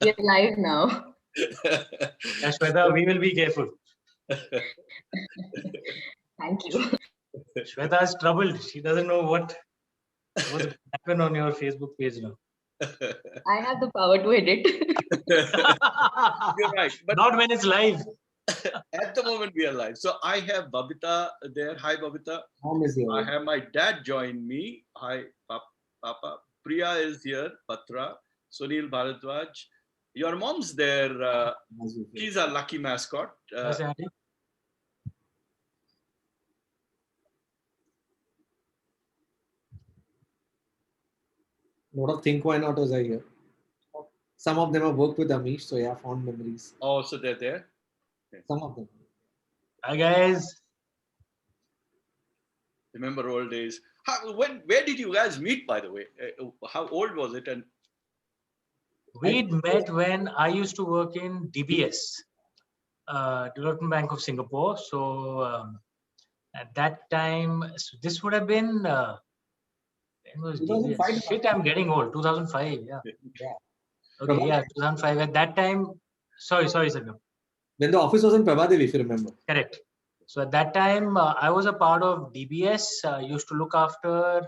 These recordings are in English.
We are live now. Shweta, we will be careful. Thank you. Shweta is troubled. She doesn't know what's going to happen on your Facebook page now. I have the power to edit. You're right. But Not when it's live. at the moment we are live. So I have Babita there. Hi, Babita. Mom is here. I have my dad join me. Hi, Papa. Priya is here. Patra. Sunil Bharadwaj. Your mom's there. She's a lucky mascot. Yes, Auntie. A lot of Think Why Notters are here. Some of them have worked with Amish, so yeah, fond memories. Oh, so they're there. Some of them. Hi, guys. Remember old days. Where did you guys meet, by the way? How old was it? And We met when I used to work in DBS, Development Bank of Singapore. So at that time, so this would have been, when was 2005. DBS? Shit, I'm getting old. 2005, yeah. Yeah. Okay, yeah, 2005. At that time, sorry, Sangam. When the office was in Prabhadevi, if you remember. Correct. So at that time, I was a part of DBS, used to look after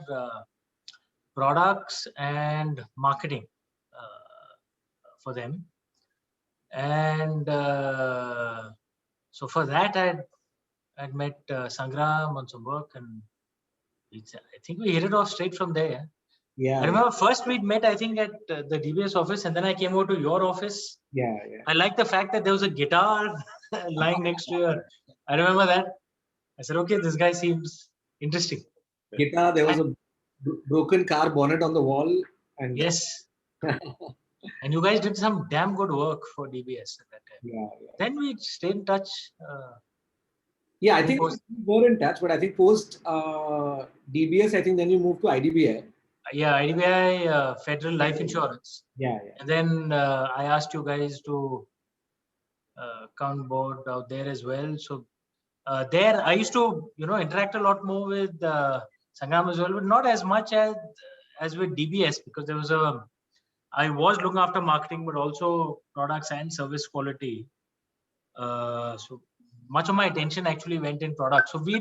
products and marketing for them. And so for that, I'd met Sangram on some work, and I think we hit it off straight from there. Yeah. I remember first we'd met, I think, at the DBS office, and then I came over to your office. Yeah. I like the fact that there was a guitar lying next to your. I remember that. I said, okay, this guy seems interesting. Guitar, there was a broken car bonnet on the wall. And Yes. And you guys did some damn good work for DBS at that time. Yeah. Then we stayed in touch. Yeah, I think we were in touch, but I think post DBS, I think then you moved to IDBI. Yeah, IDBI Federal Life Insurance. Yeah. And then I asked you guys to come on board out there as well. So there I used to, interact a lot more with Sangram as well, but not as much as with DBS, because there was I was looking after marketing, but also products and service quality. So much of my attention actually went in products. So we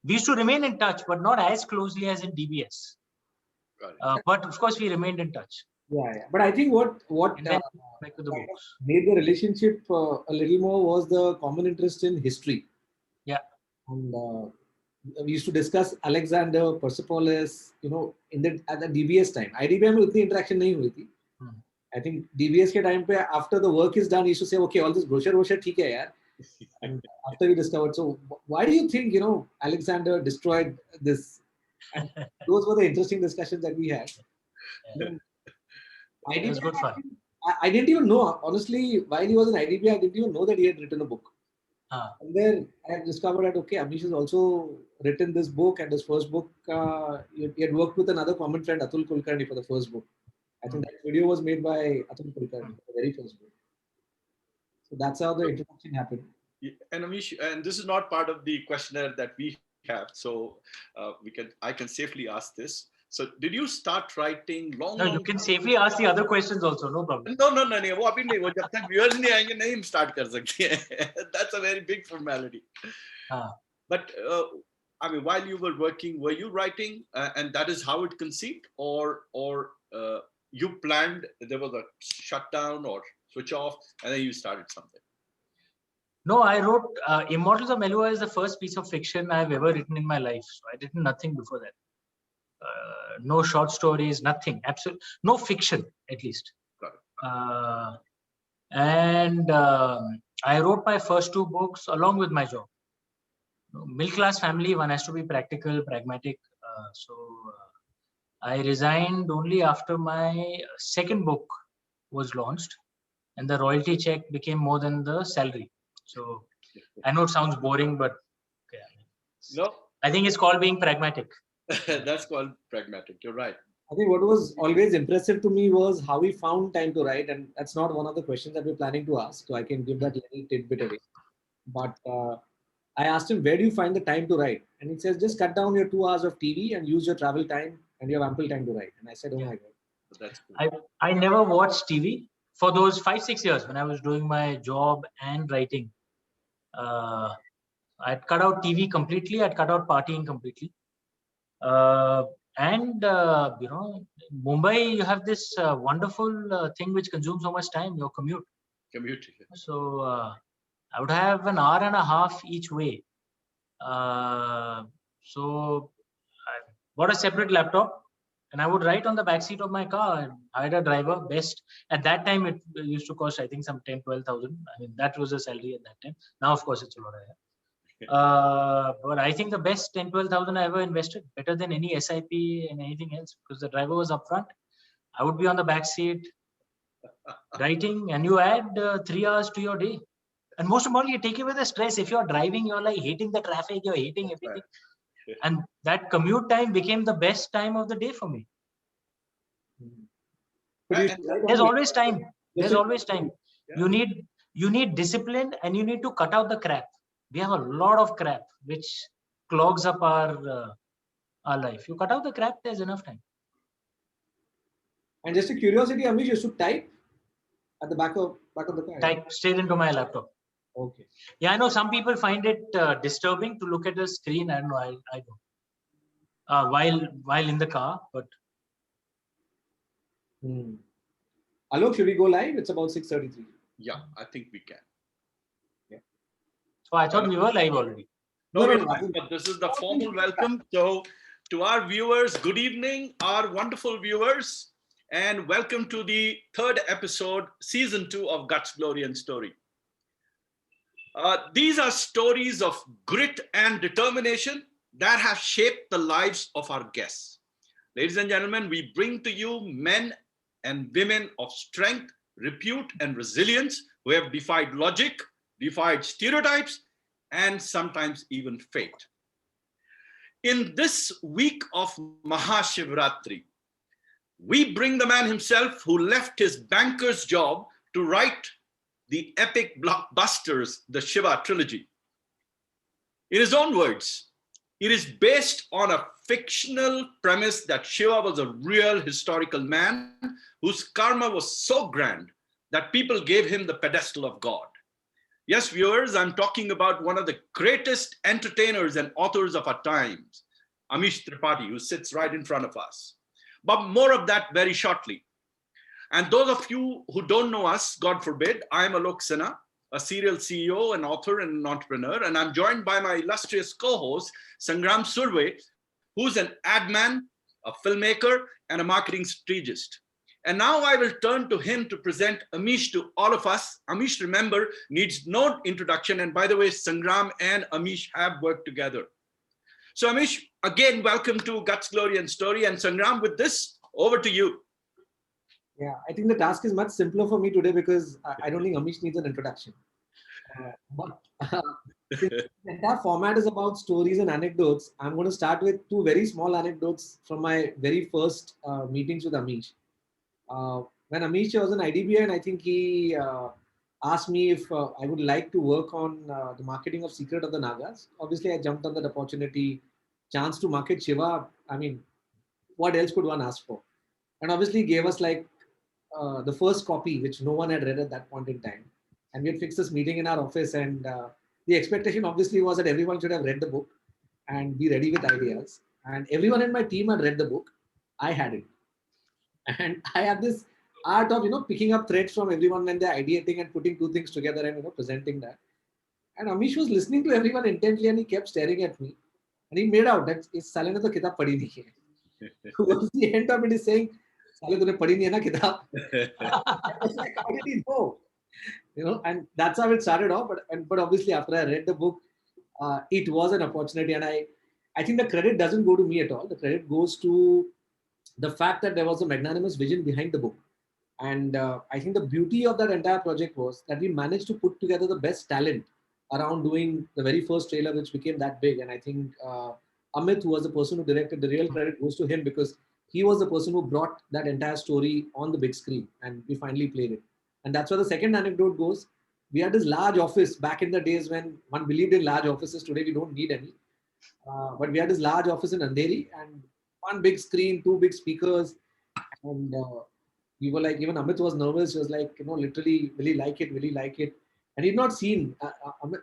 used to remain in touch, but not as closely as in DBS. But of course, we remained in touch. Yeah. But I think what back to the books. Made the relationship a little more was the common interest in history. Yeah. And we used to discuss Alexander, Persepolis, at the DBS time. IDBI में उतनी interaction नहीं हुई थी. I think DBS के time पे after the work is done, he used to say, okay, all this brochure ठीक है यार. And after we discovered, so why do you think Alexander destroyed this? And those were the interesting discussions that we had. It was good fun. I didn't even know, honestly, while he was in IDBI, I didn't even know that he had written a book. And then I discovered that, okay, Amish has also written this book, and his first book, he had worked with another common friend, Atul Kulkarni, for the first book. I think that video was made by Atul Kulkarni for the very first book. So that's how the introduction happened. And Amish, and this is not part of the questionnaire that we have, so I can safely ask this. So did you start writing long? No, you can safely ask the other questions also, no problem. No, वो अभी नहीं, वो जब तक viewers नहीं आएंगे नहीं हम start कर सकते हैं. That's a very big formality. But I mean, while you were working, were you writing, and that is how it conceived, or you planned, there was a shutdown or switch off, and then you started something? No, I wrote Immortals of Melua is the first piece of fiction I've ever written in my life. So I did nothing before that. No short stories, nothing. Absolutely no fiction, at least. And I wrote my first two books along with my job. Middle class family, one has to be practical, pragmatic. So I resigned only after my second book was launched, and the royalty check became more than the salary. So I know it sounds boring, but okay, no, I think it's called being pragmatic. That's called pragmatic. You're right. I think what was always impressive to me was how he found time to write, and that's not one of the questions that we're planning to ask, so I can give that little tidbit away. But I asked him, where do you find the time to write? And he says, just cut down your 2 hours of TV and use your travel time, and you have ample time to write. And I said, oh my God. That's cool. I never watched TV for those 5-6 years when I was doing my job and writing. I'd cut out TV completely. I'd cut out partying completely. And you know, in Mumbai, you have this wonderful thing which consumes so much time, your commute. Commute. So I would have an hour and a half each way. So I bought a separate laptop and I would write on the back seat of my car. I had a driver, best. At that time, it used to cost, I think, some 10,000-12,000. I mean, that was a salary at that time. Now, of course, it's a lot higher. But I think the best 10,000-12,000 I ever invested, better than any SIP and anything else, because the driver was up front. I would be on the back seat writing, and you add 3 hours to your day. And most of all, you take away the stress. If you're driving, you're like hating the traffic, you're hating everything. And that commute time became the best time of the day for me. There's always time. There's always time. You need discipline, and you need to cut out the crap. We have a lot of crap which clogs up our life. You cut out the crap, there's enough time. And just a curiosity, Amish, you should type at the back of the car. Type straight into my laptop. Okay. Yeah, I know some people find it disturbing to look at the screen. I don't know. I don't. While in the car, but. Alok, should we go live? It's about 6:33. Yeah, I think we can. Yeah. So I thought we were live already. No, but this is the formal welcome. So to our viewers, good evening, our wonderful viewers, and welcome to the 3rd episode, season 2 of Guts, Glory and Story. These are stories of grit and determination that have shaped the lives of our guests. Ladies and gentlemen, we bring to you men and women of strength, repute, and resilience who have defied logic, defied stereotypes, and sometimes even fate. In this week of Mahashivratri, we bring the man himself who left his banker's job to write the epic blockbusters, the Shiva trilogy. In his own words, it is based on a fictional premise that Shiva was a real historical man whose karma was so grand that people gave him the pedestal of God. Yes, viewers, I'm talking about one of the greatest entertainers and authors of our times, Amish Tripathi, who sits right in front of us. But more of that very shortly. And those of you who don't know us, God forbid, I'm Alok Sinha, a serial CEO, an author, and an entrepreneur. And I'm joined by my illustrious co-host, Sangram Surve, who's an ad man, a filmmaker, and a marketing strategist. And now I will turn to him to present Amish to all of us. Amish, remember, needs no introduction. And by the way, Sangram and Amish have worked together. So Amish, again, welcome to Guts, Glory and Story. And Sangram, with this, over to you. Yeah, I think the task is much simpler for me today because I don't think Amish needs an introduction. The entire format is about stories and anecdotes. I'm going to start with 2 very small anecdotes from my very first meetings with Amish. When Amish was in IDBI, and I think he asked me if I would like to work on the marketing of Secret of the Nagas. Obviously, I jumped on that opportunity, chance to market Shiva. I mean, what else could one ask for? And obviously gave us like the first copy, which no one had read at that point in time. And we had fixed this meeting in our office, and the expectation obviously was that everyone should have read the book and be ready with ideas. And everyone in my team had read the book. I hadn't. And I had this art of, picking up threads from everyone when they're ideating and putting 2 things together and, presenting that. And Amish was listening to everyone intently, and he kept staring at me. And he made out that is Sale ne to kitab padhi nahi hai. Towards the end of it, is saying, Sale tune padhi nahi hai na kitab. I was like, how did he know? And that's how it started off. But obviously, after I read the book, it was an opportunity. And I think the credit doesn't go to me at all. The credit goes to the fact that there was a magnanimous vision behind the book. And I think the beauty of that entire project was that we managed to put together the best talent around doing the very first trailer, which became that big. And I think Amit, who was the person who directed, the real credit goes to him because he was the person who brought that entire story on the big screen, and we finally played it. And that's where the second anecdote goes. We had this large office back in the days when one believed in large offices. Today, we don't need any. But we had this large office in Andheri, and 1 big screen, 2 big speakers. And we were like, even Amit was nervous. He was like, literally, will he like it? Will he like it? And he'd not seen,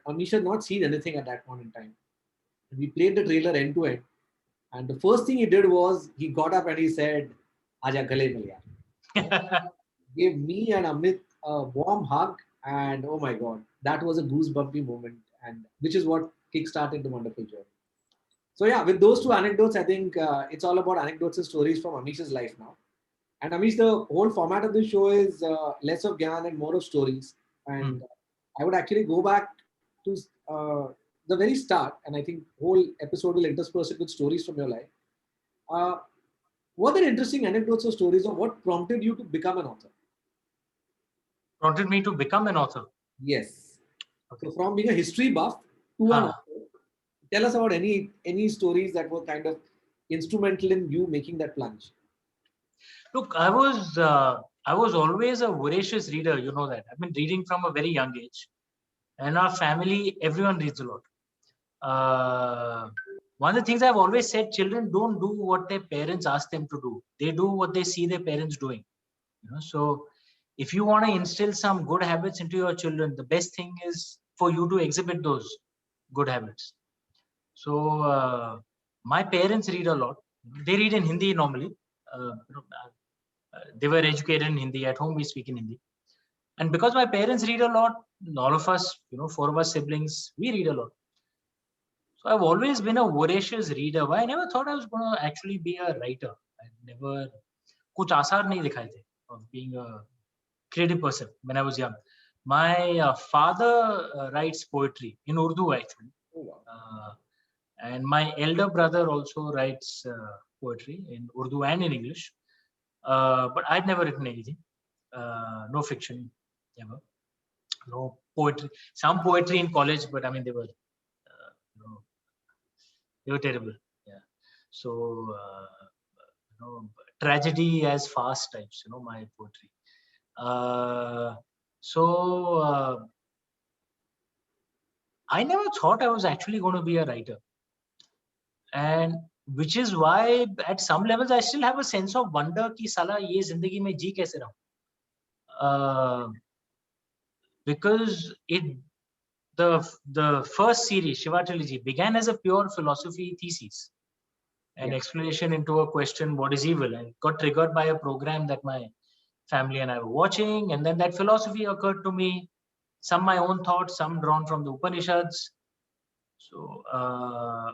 Amish had not seen anything at that point in time. And we played the trailer end to end. And the first thing he did was he got up and he said, Aja Gale Mil Yaar. Gave me and Amit a warm hug. And oh my God, that was a goosebumpy moment. And which is what kickstarted the wonderful journey. So yeah, with those two anecdotes, I think it's all about anecdotes and stories from Amish's life now. And Amish, the whole format of the show is less of Gyan and more of stories. And I would actually go back to the very start, and I think whole episode will intersperse it with stories from your life. Were there interesting anecdotes or stories of what prompted you to become an author? Prompted me to become an author? Yes. Okay. So from being a history buff to an author, tell us about any stories that were kind of instrumental in you making that plunge. Look, I was always a voracious reader. You know that. I've been reading from a very young age, and our family, everyone reads a lot. One of the things I've always said: children don't do what their parents ask them to do. They do what they see their parents doing. So if you want to instill some good habits into your children, the best thing is for you to exhibit those good habits. So my parents read a lot. They read in Hindi normally. They were educated in Hindi. At home, we speak in Hindi. And because my parents read a lot, all of us, 4 of us siblings, we read a lot. So I've always been a voracious reader. But I never thought I was going to actually be a writer. I never, kuch asar nahi dikhai the of being a creative person when I was young. My father writes poetry in Urdu, actually. And my elder brother also writes poetry in Urdu and in English. But I'd never written anything. No fiction, ever. No poetry. Some poetry in college, but I mean, they were terrible. Yeah. So, tragedy as fast types, my poetry. I never thought I was actually going to be a writer. And which is why at some levels I still have a sense of wonder ki sala ye zindagi mein ji kaise raha. Because the first series, Shiva Trilogy, began as a pure philosophy thesis, an explanation into a question, what is evil, and got triggered by a program that my family and I were watching. And then that philosophy occurred to me, some my own thoughts, some drawn from the Upanishads. So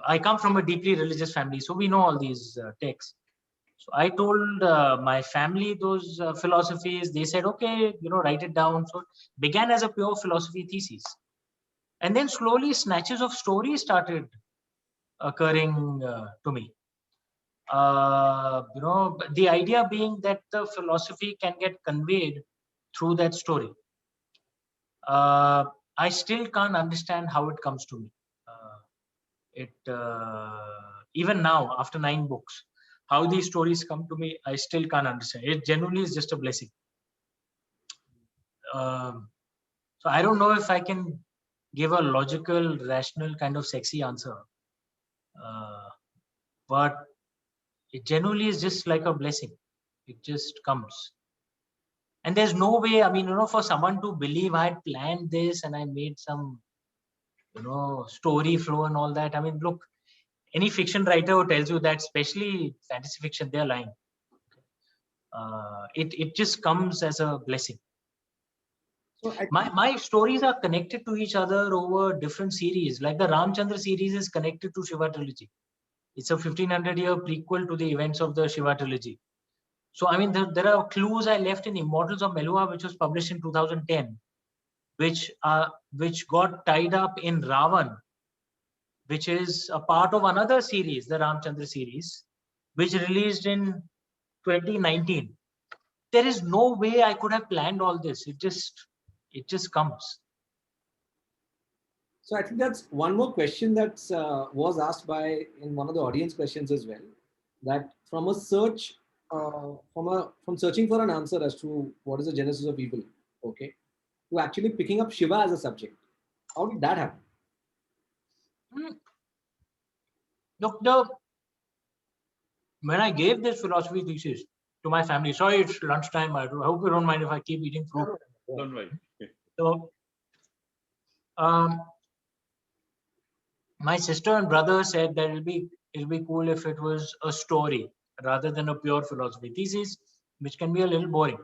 I come from a deeply religious family, so we know all these texts. So I told my family those philosophies. They said, okay, write it down. So it began as a pure philosophy thesis. And then slowly snatches of stories started occurring to me. The idea being that the philosophy can get conveyed through that story. I still can't understand how it comes to me. Even now, after 9 books, how these stories come to me, I still can't understand. It genuinely is just a blessing. So I don't know if I can give a logical, rational, kind of sexy answer. But it genuinely is just like a blessing. It just comes. And there's no way, I mean, for someone to believe I had planned this and I made some, story flow and all that. I mean, look, any fiction writer who tells you that, especially fantasy fiction, they're lying. It just comes as a blessing. So my stories are connected to each other over different series. Like the Ramchandra series is connected to Shiva Trilogy. It's a 1500-year prequel to the events of the Shiva Trilogy. So, I mean, there are clues I left in Immortals of Melua, which was published in 2010, which got tied up in Ravan, which is a part of another series, the Ramchandra series, which released in 2019. There is no way I could have planned all this. It just comes. So I think that's one more question that was asked in one of the audience questions as well. That from a search, from searching for an answer as to what is the genesis of evil, okay, to actually picking up Shiva as a subject. How did that happen? Look, when I gave this philosophy thesis, to my family. Sorry, it's lunchtime. I hope you don't mind if I keep eating fruit. Don't worry. So, my sister and brother said that it'll be cool if it was a story rather than a pure philosophy thesis, which can be a little boring.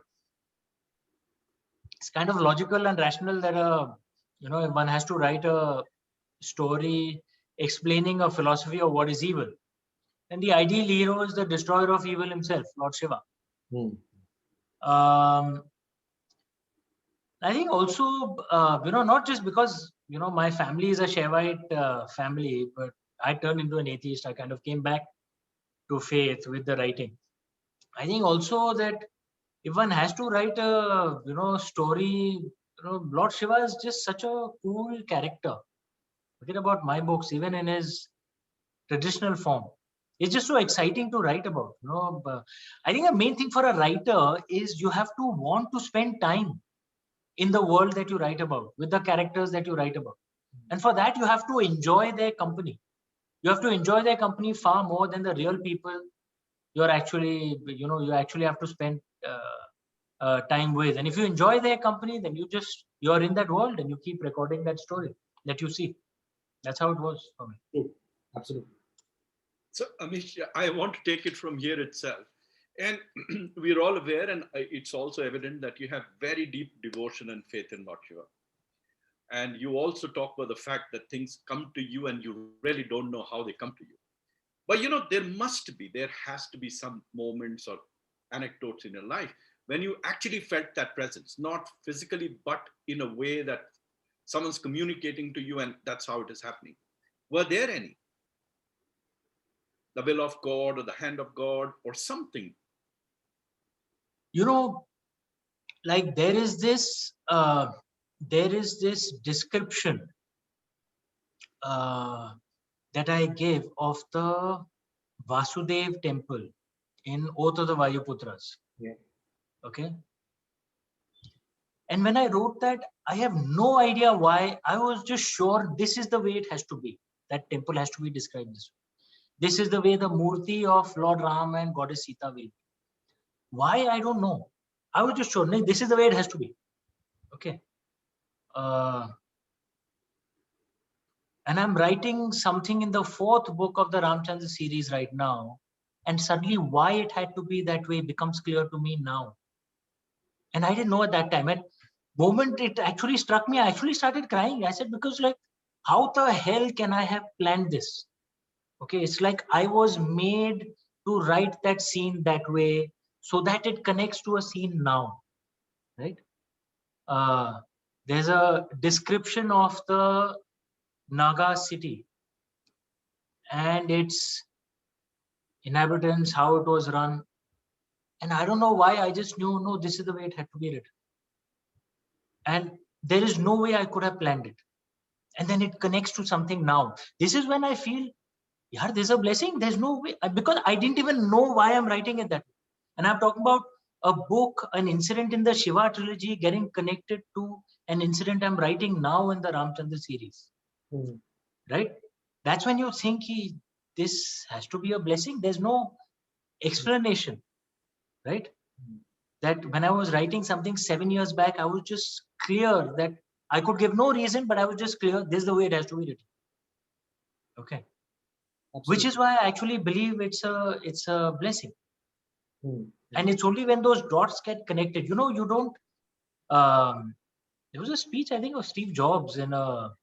It's kind of logical and rational that one has to write a story explaining a philosophy of what is evil. And the ideal hero is the destroyer of evil himself, Lord Shiva. I think also, not just because, my family is a Shaivite family, but I turned into an atheist. I kind of came back to faith with the writing. I think also that if one has to write a, story, Lord Shiva is just such a cool character. Forget about my books, even in his traditional form. It's just so exciting to write about. I think the main thing for a writer is you have to want to spend time in the world that you write about, with the characters that you write about. And for that, you have to enjoy their company. You have to enjoy their company far more than the real people you're actually, you actually have to spend time with. And if you enjoy their company, then you're in that world and you keep recording that story that you see. That's how it was for me. True. Absolutely. So, Amish, I want to take it from here itself. And we're all aware, and it's also evident that you have very deep devotion and faith in Lord Shiva. And you also talk about the fact that things come to you and you really don't know how they come to you. But there has to be some moments or anecdotes in your life when you actually felt that presence, not physically, but in a way that someone's communicating to you and that's how it is happening. Were there any? The will of God or the hand of God or something? Like there is this description that I gave of the Vasudev temple in Oath of the Vayuputras. Yeah. Okay. And when I wrote that, I have no idea why. I was just sure this is the way it has to be. That temple has to be described this way. This is the way the Murti of Lord Ram and Goddess Sita will be. Why? I don't know. I was just sure, no, this is the way it has to be. Okay. And I'm writing something in the 4th book of the Ramchandra series right now. And suddenly why it had to be that way becomes clear to me now. And I didn't know at that time. And moment it actually struck me, I actually started crying. I said, because like, how the hell can I have planned this? Okay, it's like I was made to write that scene that way so that it connects to a scene now, right? There's a description of the Naga city and its inhabitants, how it was run. And I don't know why, I just knew, no, this is the way it had to be written. And there is no way I could have planned it. And then it connects to something now. This is when I feel, yeah, there's a blessing. There's no way, because I didn't even know why I'm writing it that way. And I'm talking about a book, an incident in the Shiva trilogy getting connected to an incident I'm writing now in the Ramchandra series. Right? That's when you think this has to be a blessing. There's no explanation, right? That when I was writing something 7 years back, I was just clear that I could give no reason, but I was just clear, this is the way it has to be written. Okay. Absolutely. Which is why I actually believe it's a blessing. And it's only when those dots get connected, you don't, there was a speech, I think, of Steve Jobs in a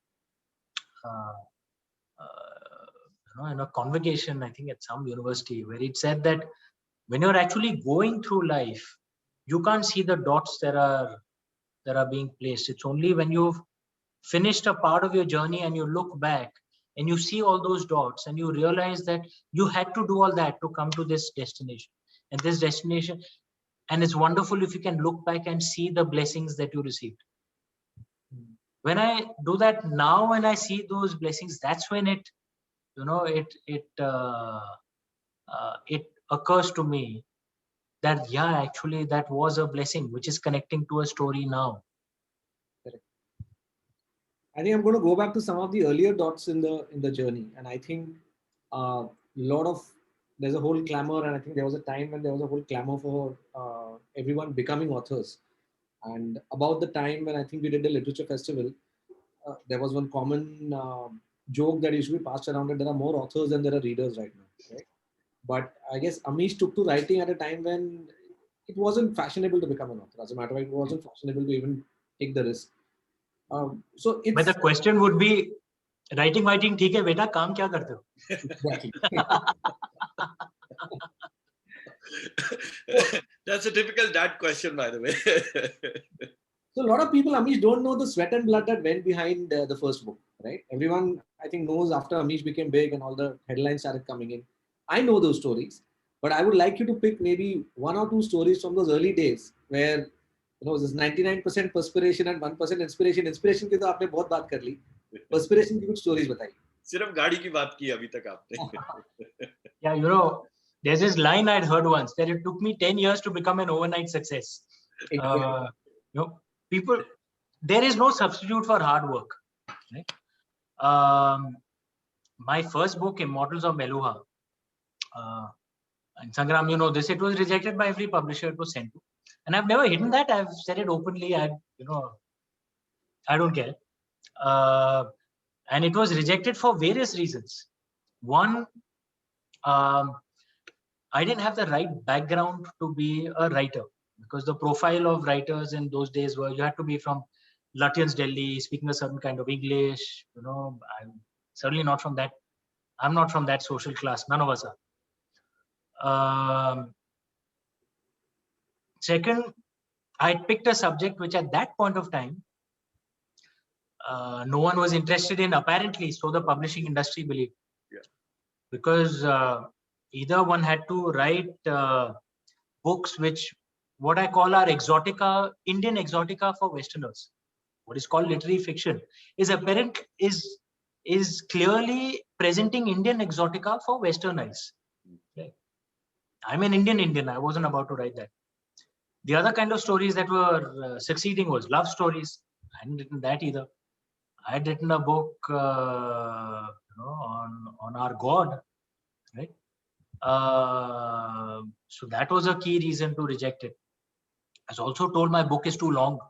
convocation, I think at some university, where it said that when you're actually going through life, you can't see the dots that are being placed. It's only when you've finished a part of your journey and you look back and you see all those dots and you realize that you had to do all that to come to this destination. And this destination, and it's wonderful if you can look back and see the blessings that you received. When I do that now and I see those blessings, that's when it occurs to me that, yeah, actually that was a blessing, which is connecting to a story now. Correct. I think I'm going to go back to some of the earlier dots in the journey. And I think a lot of there's a whole clamor, and I think there was a time when there was a whole clamor for everyone becoming authors. And about the time when I think we did the literature festival, there was one common joke that used to be passed around that there are more authors than there are readers right now. Right? But I guess Amish took to writing at a time when it wasn't fashionable to become an author. As a matter of fact, it wasn't fashionable to even take the risk. So it's. But the question would be, writing, ठीक है बेटा, काम क्या करते हो? Exactly. That's a typical dad question, by the way. So a lot of people, Amish, don't know the sweat and blood that went behind the first book, right? Everyone, I think, knows after Amish became big and all the headlines started coming in. I know those stories, but I would like you to pick maybe 1 or 2 stories from those early days where, this 99% perspiration and 1% inspiration. Inspiration की तो आपने बहुत बात कर ली. Perspiration की कुछ stories बताइए. सिर्फ गाड़ी की बात की अभी तक आपने. Yeah, there's this line I'd heard once that it took me 10 years to become an overnight success. People, there is no substitute for hard work. Right? My first book, Immortals of Meluha, and Sangram, this, it was rejected by every publisher it was sent to. And I've never hidden that. I've said it openly. I don't care. And it was rejected for various reasons. One, I didn't have the right background to be a writer, because the profile of writers in those days were you had to be from Lutyens, Delhi, speaking a certain kind of English. I'm certainly not from that. I'm not from that social class. None of us are. Second, I picked a subject which at that point of time, no one was interested in, apparently, so the publishing industry believed. Yeah. Because either one had to write books which, what I call are exotica, Indian exotica for Westerners. What is called literary fiction is clearly presenting Indian exotica for Western eyes. Okay. I'm an Indian. I wasn't about to write that. The other kind of stories that were succeeding was love stories. I hadn't written that either. I had written a book, on our God, right? So that was a key reason to reject it. I was also told my book is too long,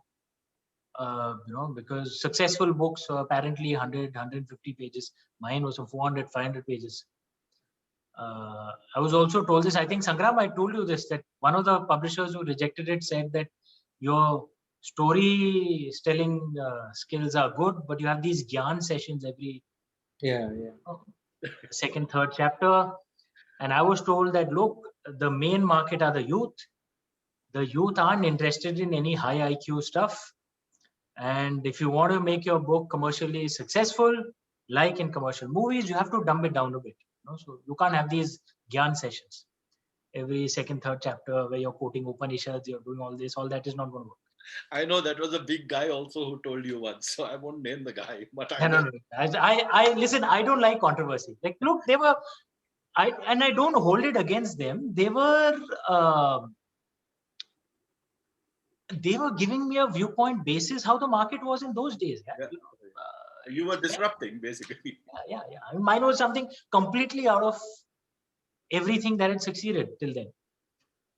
because successful books are apparently 100, 150 pages. Mine was 400, 500 pages. I was also told this, I think Sangram, I told you this, that one of the publishers who rejected it said that your story-telling skills are good, but you have these Gyan sessions every second, third chapter. And I was told that, look, the main market are the youth. The youth aren't interested in any high IQ stuff. And if you want to make your book commercially successful, like in commercial movies, you have to dumb it down a bit. So you can't have these Gyan sessions every second, third chapter where you're quoting Upanishads, you're doing all this, all that is not going to work. I know that was a big guy also who told you once, so I won't name the guy. But No. I listen, I don't like controversy. Like, look, I don't hold it against them. They were giving me a viewpoint basis how the market was in those days. Yeah? You were disrupting, basically. Yeah. I mean, mine was something completely out of everything that had succeeded till then.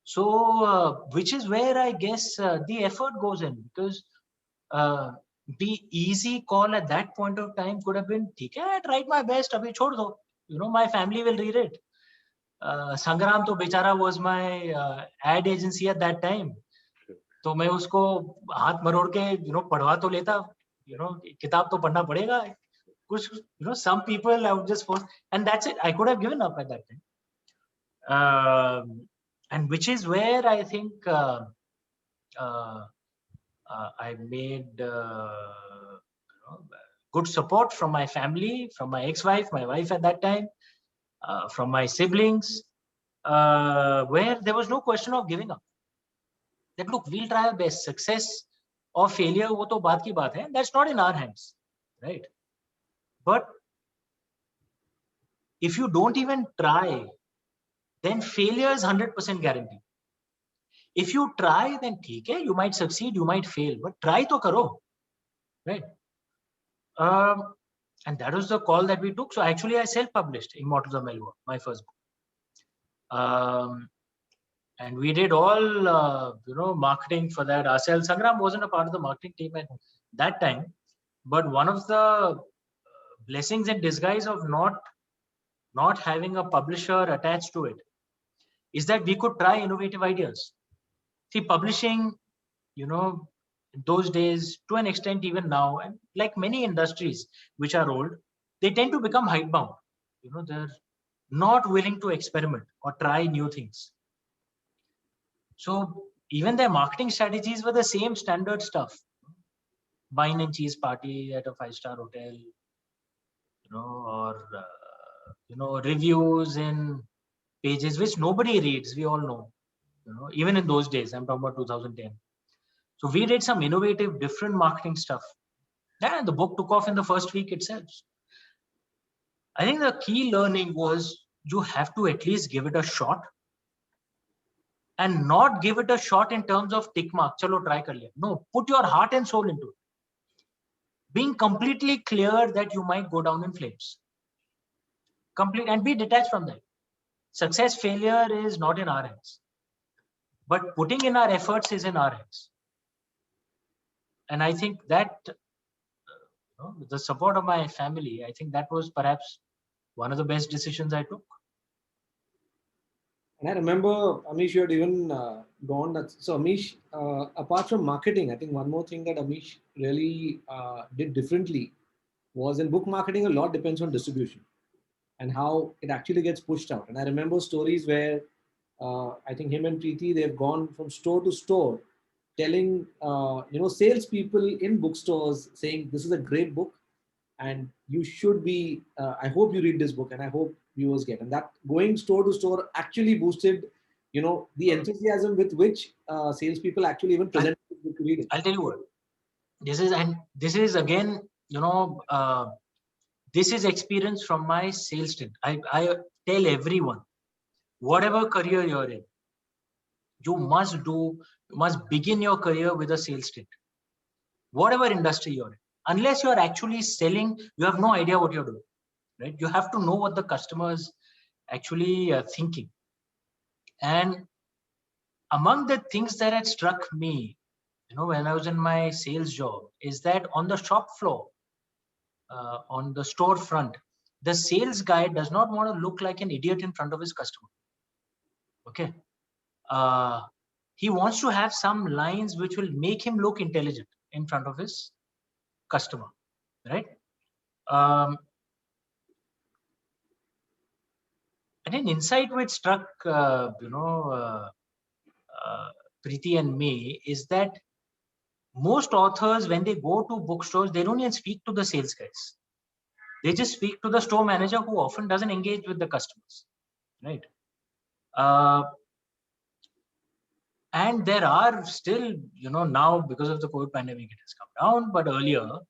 So, which is where I guess the effort goes in, because the easy call at that point of time could have been, I'd try my best, abhi chhod do. My family will read it. Sangram to Bechara was my ad agency at that time. तो मैं उसको हाथ मरोड़ के पढ़वा तो लेता, किताब तो पढ़ना पड़ेगा कुछ, some people I would just force, and that's it. I could have given up at that time, and which is where I think I made good support from my family, from my ex-wife, my wife at that time, from my siblings, where there was no question of giving up. That look, we'll try our best. Success or failure, wo to baat ki baat hai. That's not in our hands, right? But if you don't even try, then failure is 100% guaranteed. If you try, then you might succeed, you might fail, but try to karo, right? And that was the call that we took. So actually, I self-published Immortals of Meluha, my first book. And we did all, marketing for that ourselves. Sangram wasn't a part of the marketing team at that time, but one of the blessings in disguise of not having a publisher attached to it is that we could try innovative ideas. See, publishing, in those days, to an extent, even now, and like many industries which are old, they tend to become hidebound. They're not willing to experiment or try new things. So even their marketing strategies were the same standard stuff. Wine and cheese party at a 5-star hotel, or reviews in pages which nobody reads. We all know, even in those days. I'm talking about 2010. So we did some innovative, different marketing stuff. And the book took off in the first week itself. I think the key learning was you have to at least give it a shot, and not give it a shot in terms of tick mark. Chalo, try kar liya. No, put your heart and soul into it. Being completely clear that you might go down in flames. And be detached from that. Success, failure is not in our hands. But putting in our efforts is in our hands. And I think that, with the support of my family, I think that was perhaps one of the best decisions I took. And I remember, Amish, you had even gone that. So Amish, apart from marketing, I think one more thing that Amish really did differently was in book marketing, a lot depends on distribution and how it actually gets pushed out. And I remember stories where I think him and Preeti, they've gone from store to store telling, salespeople in bookstores saying, this is a great book and you should be, I hope you read this book and I hope viewers get. And that going store to store actually boosted, the enthusiasm with which salespeople actually even present to read it. I'll tell you what, this is again, this is experience from my sales stint. I tell everyone, whatever career you're in, you must begin your career with a sales stint. Whatever industry you're in, unless you're actually selling, you have no idea what you're doing, right? You have to know what the customer's actually thinking. And among the things that had struck me, when I was in my sales job, is that on the shop floor, on the store front, the sales guy does not want to look like an idiot in front of his customer. Okay. He wants to have some lines which will make him look intelligent in front of his customer, right? And an insight which struck, Preeti and me is that most authors, when they go to bookstores, they don't even speak to the sales guys. They just speak to the store manager, who often doesn't engage with the customers, right? And there are still, now because of the COVID pandemic, it has come down. But earlier,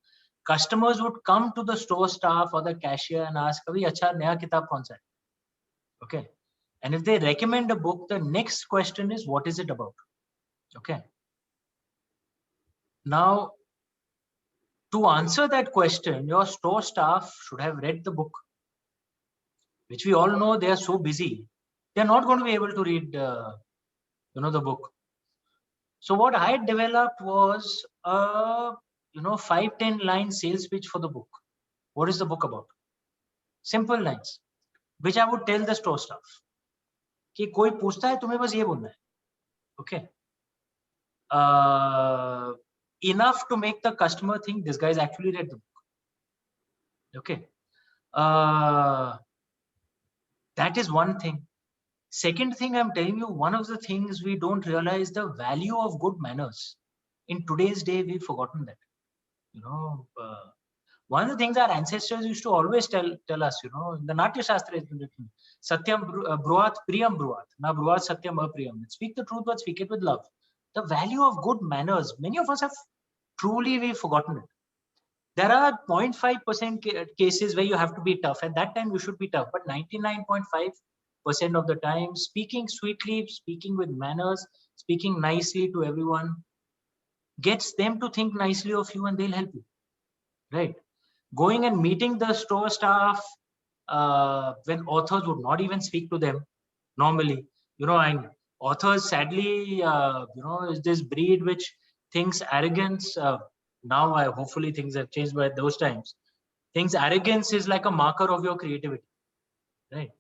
customers would come to the store staff or the cashier and ask, "Abhi, acha naya kitab kaun sa hai?" Okay. And if they recommend a book, the next question is, what is it about? Okay. Now, to answer that question, your store staff should have read the book, which we all know they are so busy. They're not going to be able to read, the book. So what I had developed was a, 5-10 line sales pitch for the book. What is the book about? Simple lines, which I would tell the store staff. कि कोई पूछता है तुम्हें बस ये बोलना है. Okay. Enough to make the customer think this guy's actually read the book. Okay. That is one thing. Second thing, I'm telling you, one of the things we don't realize, the value of good manners. In today's day, we've forgotten that. One of the things our ancestors used to always tell us, in the Natya Shastra has been written, Satyam Bruhat Priyam Bruhat, na Bruhat Satyam Apriyam. Speak the truth, but speak it with love. The value of good manners, many of us have we've forgotten it. There are 0.5% cases where you have to be tough. At that time, you should be tough. But 99.5% of the time, speaking sweetly, speaking with manners, speaking nicely to everyone, gets them to think nicely of you and they'll help you. Right? Going and meeting the store staff when authors would not even speak to them, normally, and authors sadly, is this breed which thinks arrogance. Now, hopefully things have changed by those times. Thinks arrogance is like a marker of your creativity, right?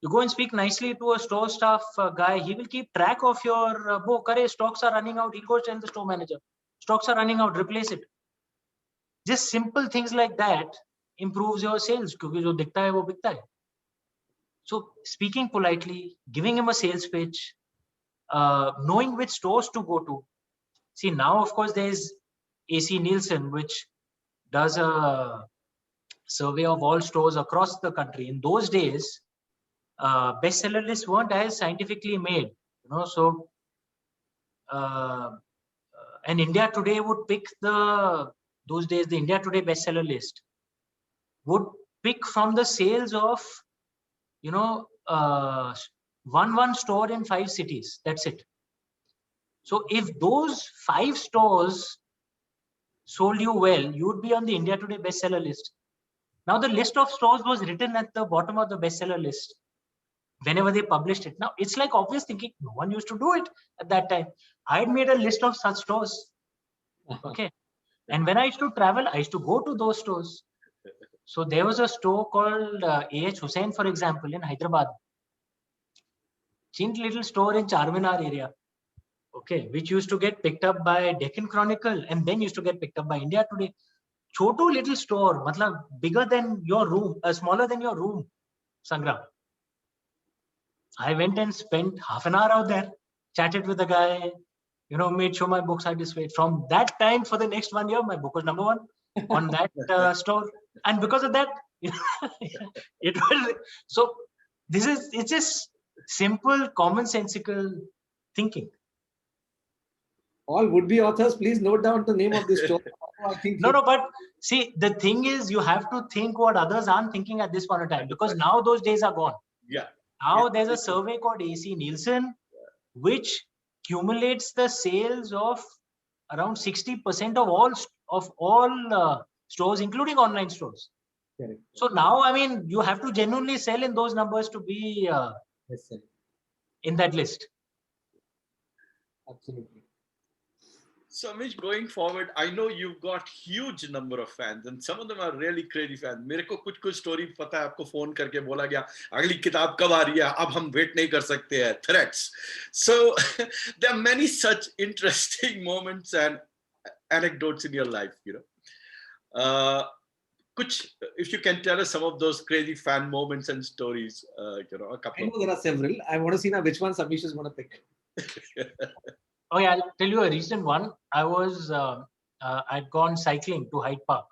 You go and speak nicely to a store staff guy, he will keep track of your book. Stocks are running out. He'll go tell the store manager, stocks are running out, replace it. Just simple things like that improves your sales. Because jo dikhta hai, wo bikta hai. So speaking politely, giving him a sales pitch, knowing which stores to go to. See, now, of course, there's AC Nielsen, which does a survey of all stores across the country. In those days, bestseller lists weren't as scientifically made, so and India Today would pick those days, the India Today bestseller list would pick from the sales of, one store in 5 cities. That's it. So if those 5 stores sold you well, you would be on the India Today bestseller list. Now the list of stores was written at the bottom of the bestseller list whenever they published it. Now it's like obvious thinking. No one used to do it at that time. I had made a list of such stores. Okay. And when I used to travel, I used to go to those stores. So there was a store called A.H. Hussain, for example, in Hyderabad. Chint little store in Charminar area. Okay, which used to get picked up by Deccan Chronicle and then used to get picked up by India Today. Choto little store, matlab bigger than your room, smaller than your room, Sangram. I went and spent half an hour out there, chatted with the guy, made sure my books are displayed. From that time, for the next 1 year, my book was number 1 on that store. And because of that, it was, so it's just simple, commonsensical thinking. All would-be authors, please note down the name of this store. No, but see, the thing is, you have to think what others aren't thinking at this point of time, because now those days are gone. Yeah. Now there's a survey called AC Nielsen, which cumulates the sales of around 60% of all stores, including online stores. Correct. So now, I mean, you have to genuinely sell in those numbers to be Yes, sir. in that list. Absolutely. So Amish, going forward, I know you've got huge number of fans and some of them are really crazy fans. मेरे को कुछ story पता है, आपको phone करके बोला गया अगली किताब कब आ रही है, अब हम wait नहीं कर सकते हैं, threats. So there are many such interesting moments and anecdotes in your life, if you can tell us some of those crazy fan moments and stories, a couple. I know there are several. I want to see now which one Amish is going to pick. Oh yeah, I'll tell you a recent one. I was, I'd gone cycling to Hyde Park.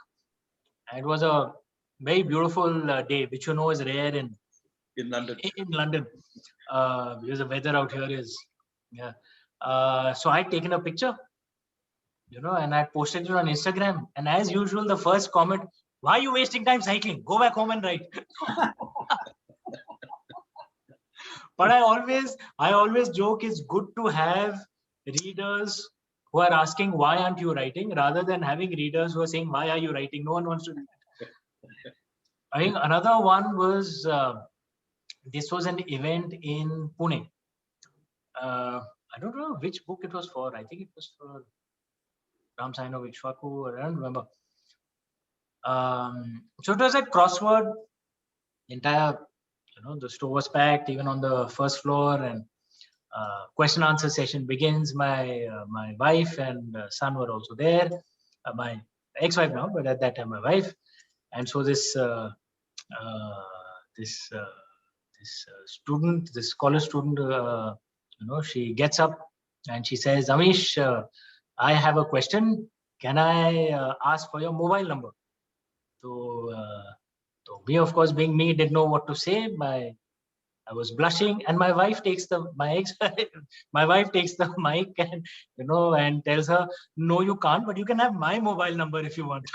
It was a very beautiful day, which is rare in London. In London, because the weather out here is, yeah. So I'd taken a picture, and I posted it on Instagram. And as usual, the first comment, "Why are you wasting time cycling? Go back home and write." But I always joke, it's good to have readers who are asking, why aren't you writing, rather than having readers who are saying, why are you writing? No one wants to do that. I think another one was, this was an event in Pune. I don't know which book it was for. I think it was for Ram Saino Vishwaku, I don't remember. So it was at Crossword. Entire, the store was packed, even on the first floor, and question answer session begins. My wife and son were also there. My ex-wife now, but at that time my wife. And so this student, this college student, she gets up and she says, "Amish, I have a question. Can I ask for your mobile number?" So me, of course, being me, didn't know what to say. I was blushing, and my wife takes the mic and and tells her, "No, you can't, but you can have my mobile number if you want."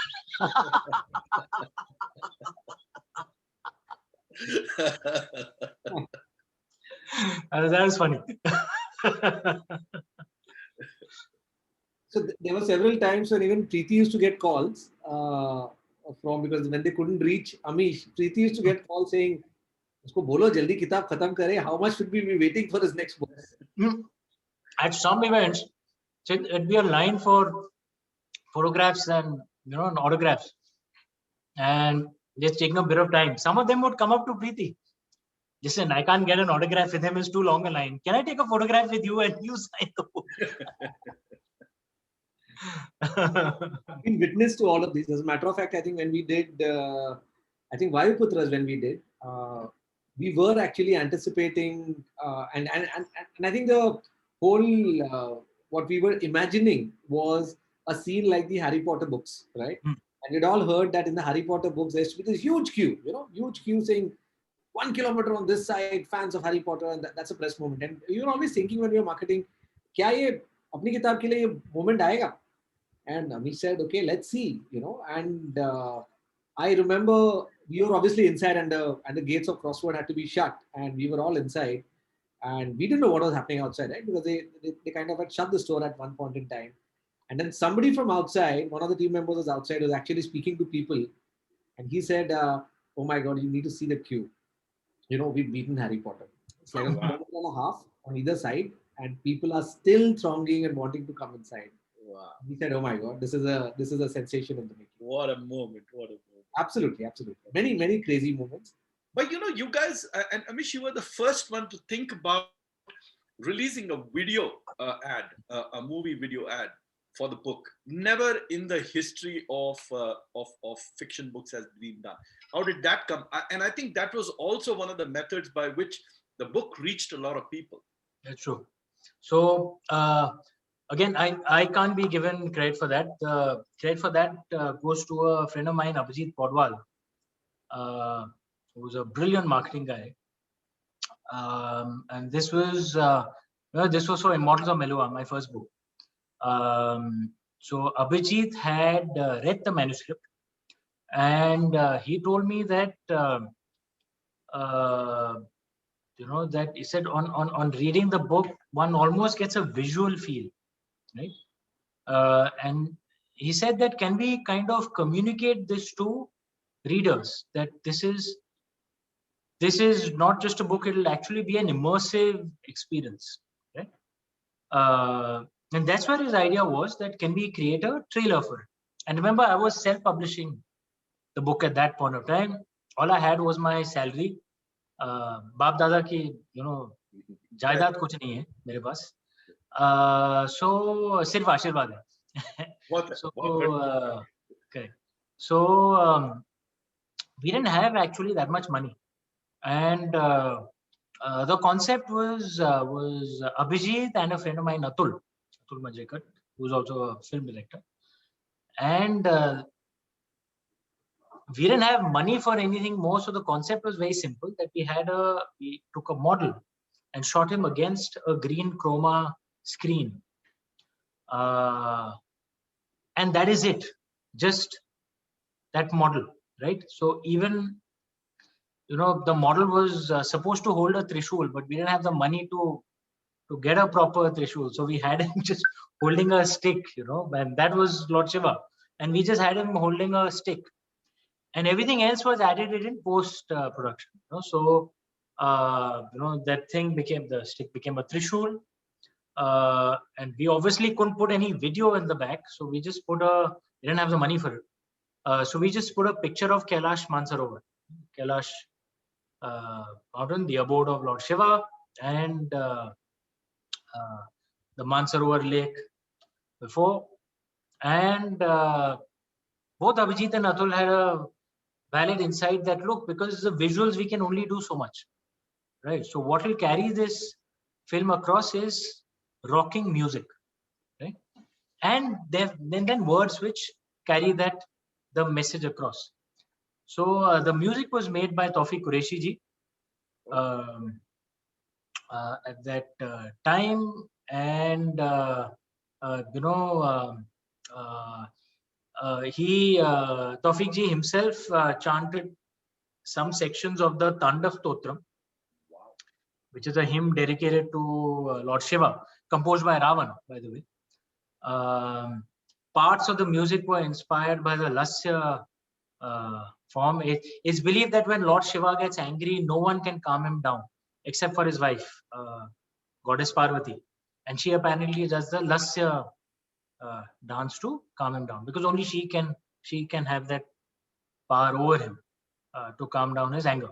That was funny. So there were several times when even Preeti used to get calls because when they couldn't reach Amish, Preeti used to get calls saying, उसको बोलो जल्दी किताब खत्म करे. How much should we be waiting for his next book? At some events, it'd be a line for photographs and and autographs, and just taking a bit of time. Some of them would come up to Preeti. Listen, I can't get an autograph with him. It's too long a line. Can I take a photograph with you and you sign the book? I've been witness to all of these. As a matter of fact, I think when we did, I think Vayuputras, when we did, we were actually anticipating, and I think the whole what we were imagining was a scene like the Harry Potter books, right? And you'd all heard that in the Harry Potter books there used to be this huge queue, huge queue saying 1 kilometer on this side, fans of Harry Potter, and that's a press moment. And you're always thinking when you're marketing, kya ye apni kitab ke liye ye moment aayega? And Amish said, okay, let's see, and I remember we were obviously inside and the gates of Crossword had to be shut and we were all inside and we didn't know what was happening outside, right? Because they kind of had shut the store at one point in time. And then somebody from outside, one of the team members was outside, was actually speaking to people. And he said, oh my God, you need to see the queue. We've beaten Harry Potter. It's like a kilometer and a half on either side and people are still thronging and wanting to come inside. Wow. He said, oh my God, this is a sensation in the making. What a moment. What a moment. Absolutely. Many, many crazy moments. But you guys, and Amish, you were the first one to think about releasing a video ad, a movie video ad for the book. Never in the history of fiction books has been done. How did that come? And I think that was also one of the methods by which the book reached a lot of people. That's true. So again, I can't be given credit for that. The credit for that goes to a friend of mine, Abhijit Podwal, who's a brilliant marketing guy. And this was for Immortals of Melua, my first book. So Abhijit had read the manuscript, and he told me that that he said on reading the book, one almost gets a visual feel, right? And he said that can we kind of communicate this to readers, that this is not just a book, it'll actually be an immersive experience, right? And that's where his idea was, that can we create a trailer for it. And remember, I was self-publishing the book at that point of time. All I had was my salary. बाप दादा की जायदाद कुछ नहीं है मेरे पास, so सिर्फ आशीर्वाद है. So we didn't have actually that much money, and the concept was Abhijit and a friend of mine, Atul Majekar, who's also a film director, and we didn't have money for anything more. So the concept was very simple, that we took a model and shot him against a green chroma screen. And that is it, just that model, right? So even, the model was supposed to hold a Trishul, but we didn't have the money to get a proper Trishul. So we had him just holding a stick, and that was Lord Shiva. And we just had him holding a stick. And everything else was added in post production. So that thing the stick became a Trishul, and we obviously couldn't put any video in the back, so we just we didn't have the money for it. So we just put a picture of Kailash Mansarovar, Kailash mountain, the abode of Lord Shiva, and the Mansarovar lake before. And both Abhijit and Atul had a valid insight that, look, because the visuals, we can only do so much, right? So what will carry this film across is rocking music, right? And then words which carry the message across. So the music was made by Tawfiq Qureshi ji at that time, and Tawfiq ji himself chanted some sections of the Tandav Stotram, which is a hymn dedicated to Lord Shiva, composed by Ravan, by the way. Parts of the music were inspired by the Lasya form. It's believed that when Lord Shiva gets angry, no one can calm him down except for his wife, Goddess Parvati. And she apparently does the Lasya dance to calm him down, because only she can have that power over him to calm down his anger.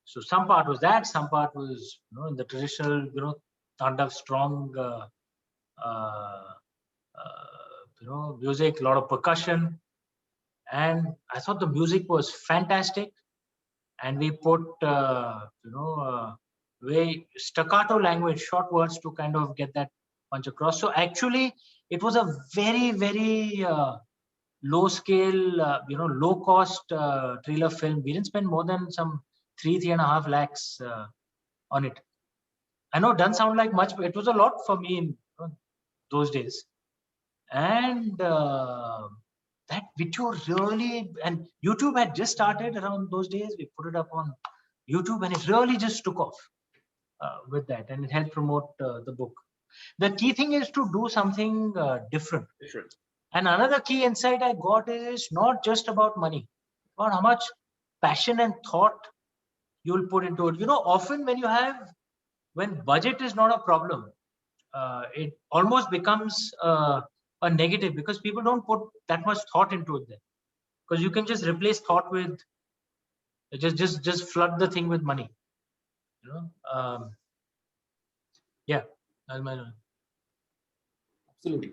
So some part was that, some part was, in the traditional, Tandav strong, music, a lot of percussion. And I thought the music was fantastic. And we put, very staccato language, short words to kind of get that punch across. So actually, it was a very, very low scale, low cost trailer film. We didn't spend more than some 3.5 lakhs on it. I know it doesn't sound like much, but it was a lot for me in those days. And that video really, and YouTube had just started around those days. We put it up on YouTube and it really just took off with that, and it helped promote the book. The key thing is to do something different. And another key insight I got is not just about money, about how much passion and thought you'll put into it. Often when budget is not a problem, it almost becomes a negative, because people don't put that much thought into it then. Because you can just replace thought with, just flood the thing with money. Yeah, that's my. Absolutely.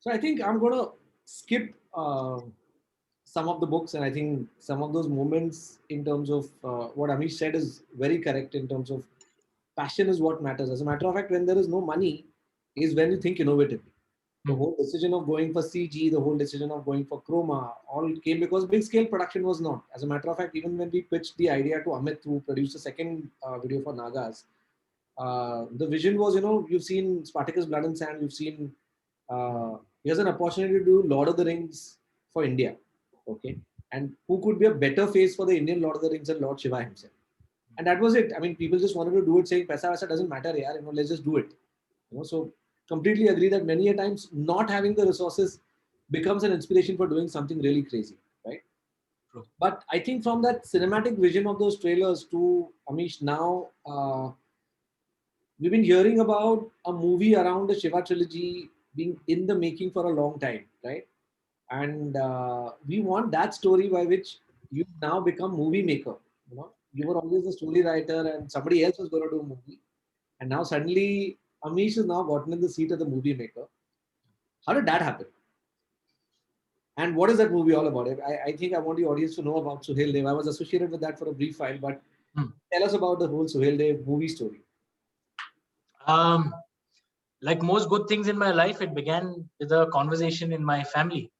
So I think I'm going to skip some of the books, and I think some of those moments in terms of what Amish said is very correct in terms of passion is what matters. As a matter of fact, when there is no money is when you think innovatively. The whole decision of going for CG, the whole decision of going for chroma, all came because big scale production was not. As a matter of fact, even when we pitched the idea to Amit, who produced the second video for Nagas, the vision was, you've seen Spartacus Blood and Sand, you've seen, here's an opportunity to do Lord of the Rings for India. Okay. And who could be a better face for the Indian Lord of the Rings than Lord Shiva himself? And that was it. I mean, people just wanted to do it saying, Paisa Vaisa doesn't matter, yaar, let's just do it. So completely agree that many a times not having the resources becomes an inspiration for doing something really crazy, right? True. But I think from that cinematic vision of those trailers to Amish, now we've been hearing about a movie around the Shiva trilogy being in the making for a long time, right? And we want that story by which you now become movie maker. You were always a story writer and somebody else was going to do a movie. And now suddenly Amish has now gotten in the seat of the movie maker. How did that happen? And what is that movie all about? I think I want the audience to know about Suhail Dev. I was associated with that for a brief while, but tell us about the whole Suhail Dev movie story. Like most good things in my life, it began with a conversation in my family.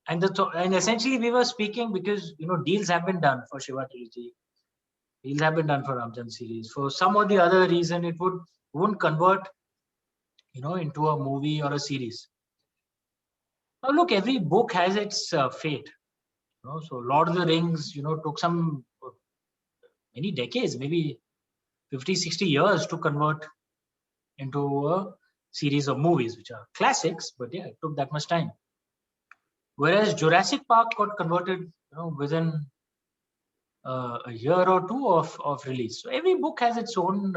And essentially we were speaking because deals have been done for Shiva trilogy, deals have been done for Ramchandra series. For some or the other reason, it wouldn't convert into a movie or a series. Now look, every book has its fate. So Lord of the Rings took many decades, maybe 50-60 years to convert into a series of movies, which are classics, but yeah, it took that much time. Whereas Jurassic Park got converted within a year or two of release. So every book has its own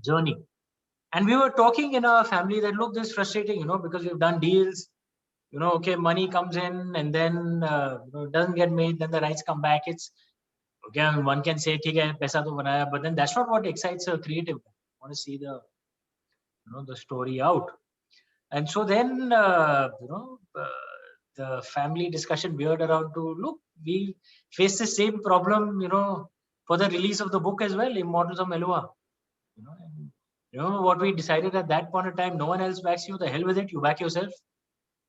journey. And we were talking in our family that, look, this is frustrating, because we've done deals, okay, money comes in and then it doesn't get made, then the rights come back. It's okay, I mean, one can say, "Theek hai, paisa to banaya," but then that's not what excites a creative. I want to see the story out. And so then the family discussion veered around to, look, we face the same problem for the release of the book as well, Immortals of Melua. What we decided at that point in time, no one else backs you, the hell with it, you back yourself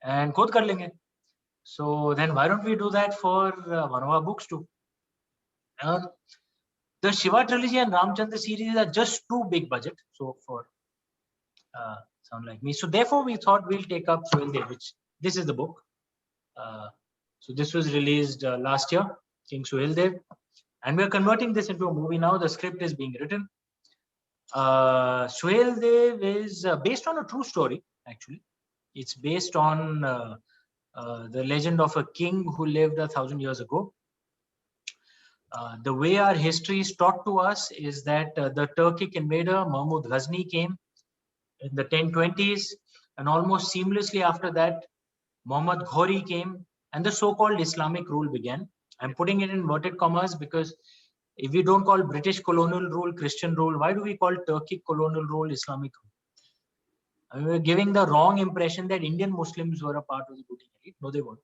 and khud kar lenge. So then why don't we do that for one of our books too? The Shiva trilogy and Ramchandra series are just too big budget. So for sound like me. So therefore we thought we'll take up Suhail Dev, which this is the book. So this was released last year, King Suhail Dev. And we're converting this into a movie now. The script is being written. Suhail Dev is based on a true story, actually. It's based on the legend of a king who lived 1,000 years ago. The way our history is taught to us is that the Turkic invader Mahmud Ghazni came in the 1020s, and almost seamlessly after that, Muhammad Ghori came, and the so-called Islamic rule began. I'm putting it in inverted commas because if we don't call British colonial rule Christian rule, why do we call Turkic colonial rule Islamic rule? I mean, we're giving the wrong impression that Indian Muslims were a part of the ruling elite. No, they weren't.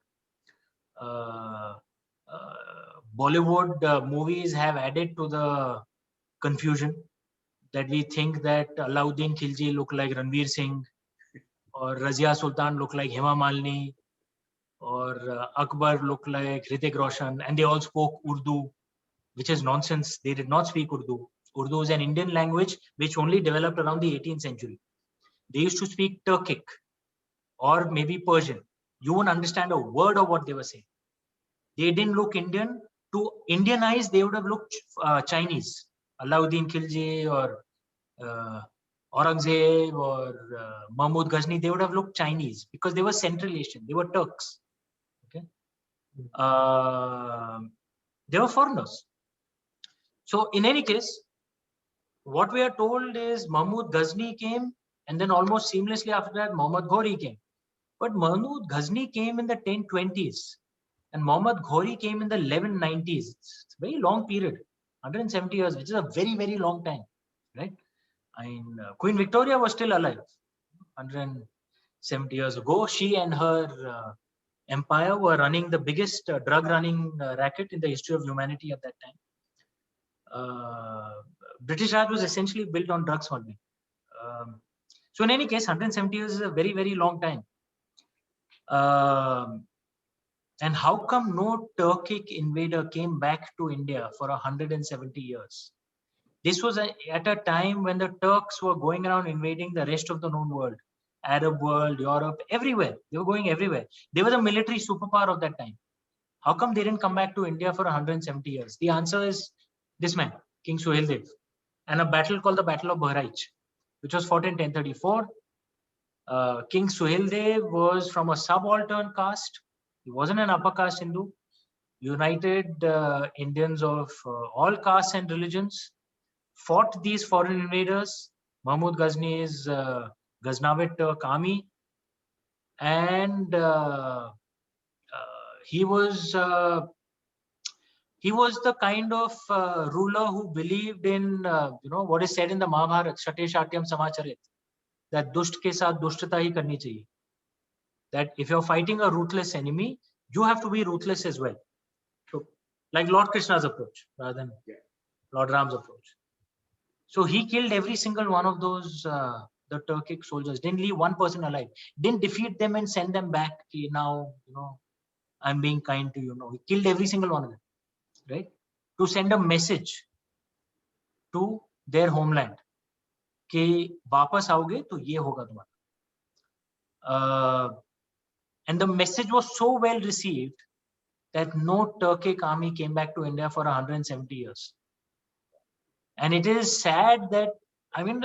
Bollywood movies have added to the confusion that we think that Alauddin Khilji looked like Ranveer Singh, or Razia Sultan looked like Hema Malini, or Akbar looked like Hrithik Roshan, and they all spoke Urdu, which is nonsense. They did not speak Urdu. Urdu is an Indian language which only developed around the 18th century. They used to speak Turkic or maybe Persian. You won't understand a word of what they were saying. They didn't look Indian. To Indianize, they would have looked Chinese. Alauddin Khilji or Aurangzeb or Mahmud Ghazni, they would have looked Chinese because they were Central Asian. They were Turks. Okay, they were foreigners. So in any case, what we are told is Mahmud Ghazni came, and then almost seamlessly after that, Muhammad Ghori came. But Mahmud Ghazni came in the 1020s, and Muhammad Ghori came in the 1190s. It's a very long period, 170 years, which is a very, very long time, right? I mean, Queen Victoria was still alive 170 years ago. She and her empire were running the biggest drug running racket in the history of humanity at that time. British Raj was essentially built on drug smuggling. So in any case, 170 years is a very, very long time. And how come no Turkic invader came back to India for 170 years? This was at a time when the Turks were going around invading the rest of the known world, Arab world, Europe, everywhere. They were going everywhere. They were the military superpower of that time. How come they didn't come back to India for 170 years? The answer is this man, King Suhail Dev, and a battle called the Battle of Bahraich, which was fought in 1034. King Suhail Dev was from a subaltern caste. He wasn't an upper caste Hindu. United Indians of all castes and religions, fought these foreign invaders, Mahmud Ghazni's Ghaznavid Turk army, and he was the kind of ruler who believed in what is said in the Mahabharata, Shate Shatyam Samacharit, that dusht ke saath dushtata hi karni chahiye. That if you're fighting a ruthless enemy, you have to be ruthless as well. So, like Lord Krishna's approach rather than Lord Ram's approach. So he killed every single one of those the Turkic soldiers. Didn't leave one person alive. Didn't defeat them and send them back. Now I'm being kind to you. No, he killed every single one of them, right? To send a message to their homeland. कि वापस आओगे तो ये होगा तुम्हारा. And the message was so well received that no Turkic army came back to India for 170 years. And it is sad that, I mean,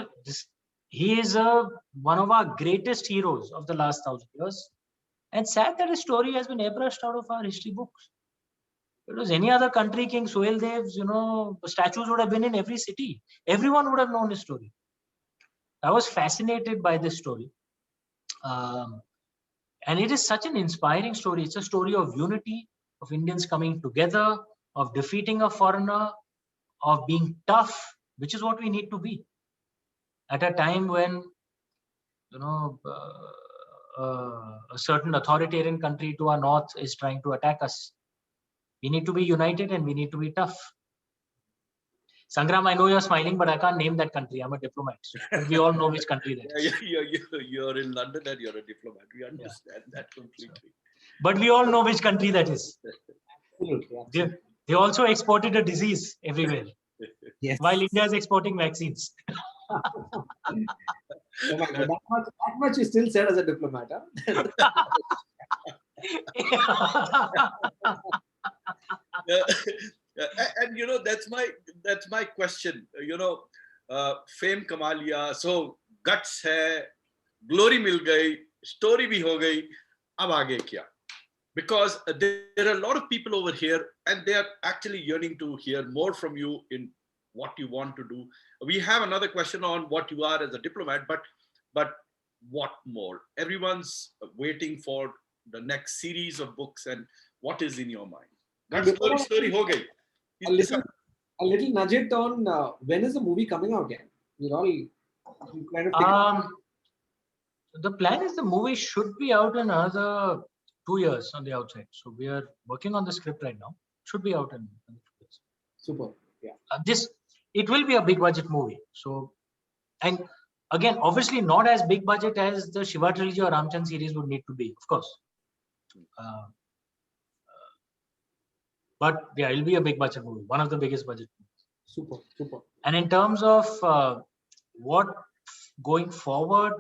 he is one of our greatest heroes of the last 1,000 years. And sad that his story has been airbrushed out of our history books. If it was any other country, King Suhail Dev's, statues would have been in every city. Everyone would have known his story. I was fascinated by this story. And it is such an inspiring story. It's a story of unity, of Indians coming together, of defeating a foreigner, of being tough, which is what we need to be. At a time when, a certain authoritarian country to our north is trying to attack us. We need to be united and we need to be tough. Sangram, I know you're smiling, but I can't name that country. I'm a diplomat. So we all know which country that is. You're in London and you're a diplomat. We understand that completely. But we all know which country that is. Absolutely. They also exported a disease everywhere. Yes. While India is exporting vaccines. Oh my God, that much is still said as a diplomat. And that's my question. Fame कमा लिया, so guts है, glory मिल गई, story भी हो गई, अब आगे क्या? Because there are a lot of people over here and they are actually yearning to hear more from you in what you want to do. We have another question on what you are as a diplomat, but what more? Everyone's waiting for the next series of books and what is in your mind. That story ho gayi. A little nugget on when is the movie coming out again? We're all kind of the plan is the movie should be out in another 2 years on the outside. So we are working on the script right now. Should be out in 2 years. Super. Yeah. It will be a big budget movie. So, and again, obviously not as big budget as the Shiva trilogy or Ramchandra series would need to be, of course. But yeah, it'll be a big budget movie, one of the biggest budget movies. Super. And in terms of what going forward,